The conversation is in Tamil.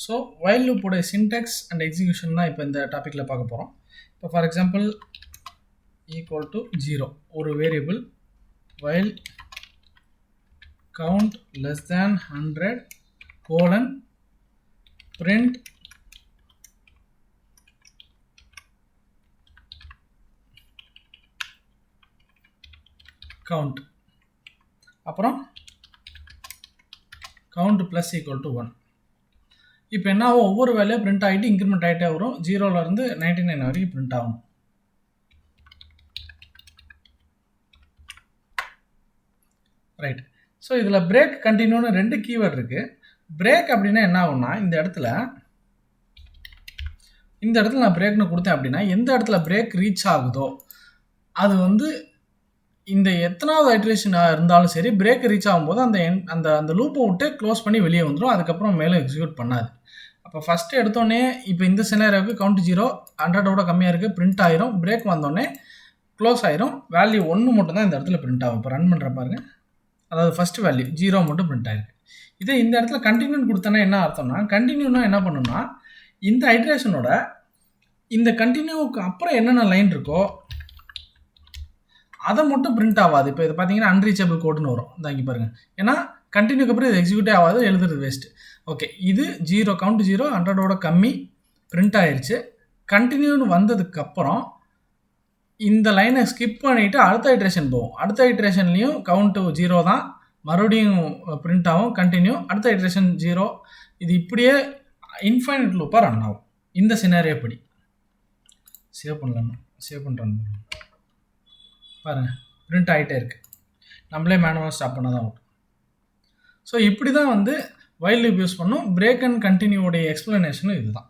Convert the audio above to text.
ஸோ வைல் லூப்போட சின்டாக்ஸ் அண்ட் எக்ஸிக்யூஷன் தான் இப்போ இந்த டாப்பிக்கில் பார்க்க போகிறோம். இப்போ ஃபார் எக்ஸாம்பிள் ஈக்குவல் டு 0 ஒரு variable while count less than 100 colon print count அப்புறம் count plus equal to 1. இப்போ என்ன ஆகும், ஒவ்வொரு வேலையும் பிரிண்ட் ஆகிட்டு இன்க்ரிமெண்ட் ஆகிட்டே வரும். 0லேருந்து 99 வரைக்கும் பிரிண்ட் ஆகும். ரைட். ஸோ இதில் பிரேக் கண்டினியூன்னு 2 கீவேர்ட் இருக்குது. பிரேக் அப்படின்னா என்ன ஆகும்னா, இந்த இடத்துல நான் பிரேக்னு கொடுத்தேன் அப்படின்னா எந்த இடத்துல பிரேக் ரீச் ஆகுதோ அது வந்து இந்த எத்தனாவது ஐட்ரேஷனாக இருந்தாலும் சரி பிரேக் ரீச் ஆகும்போது அந்த லூப்பை விட்டு க்ளோஸ் பண்ணி வெளியே வந்துடும். அதுக்கப்புறம் மேலே எக்ஸிக்யூட் பண்ணாது. அப்போ ஃபஸ்ட்டு எடுத்தோடனே இப்போ இந்த சினாரியோவுக்கு கவுண்ட் 0 100ஓட கம்மியாக இருக்குது, பிரிண்ட் ஆயிரும். பிரேக் வந்தோடனே க்ளோஸ் ஆயிரும். வேல்யூ 1 மட்டும் தான் இந்த இடத்துல பிரிண்ட் ஆகும். இப்போ ரன் பண்ணுற பாருங்க, அதாவது ஃபஸ்ட்டு வேல்யூ 0 மட்டும் பிரிண்ட் ஆகிருக்கு. இதே இந்த இடத்துல கண்டினியூன்னு கொடுத்தோன்னா என்ன அர்த்தம்னா, கண்டினியூனா என்ன பண்ணணும்னா இந்த ஐட்ரேஷனோட இந்த கண்டினியூவுக்கு அப்புறம் என்னென்ன லைன் இருக்கோ அதை மட்டும் பிரிண்ட் ஆகாது. இப்போ இது பார்த்தீங்கன்னா அன்ரீச்சபிள் கோடுன்னு வரும். இந்த இங்கே பாருங்கள், ஏன்னா கண்டினியூக்கு அப்புறம் இது எக்ஸிக்யூட்டே ஆகாது, எழுதுறது வேஸ்ட்டு. ஓகே, இது 0 கவுண்ட் 0 100ஓட கம்மி பிரிண்ட் ஆயிடுச்சு. கண்டினியூன்னு வந்ததுக்கப்புறம் இந்த லைனை ஸ்கிப் பண்ணிவிட்டு அடுத்த ஐட்ரேஷன் போகும். அடுத்த ஐட்ரேஷன்லேயும் கவுண்ட்டு 0 தான், மறுபடியும் பிரிண்ட் ஆகும். கண்டினியூ, அடுத்த ஐட்ரேஷன் 0. இது இப்படியே இன்ஃபைனட் லூப்பாக ரன் ஆகும். இந்த சினாரியோ படி சேவ் பண்ணலாமா, சேவ் பண்ணுறாங்க பாருங்கள், பிரிண்ட் ஆகிட்டே இருக்குது. நம்மளே மேனுவலாக ஸ்டாப் பண்ண தான் வரும். ஸோ இப்படி தான் வந்து வைல் லூப் யூஸ் பண்ணும். பிரேக் அண்ட் கண்டினியூடைய எக்ஸ்ப்ளனேஷனும் இதுதான்.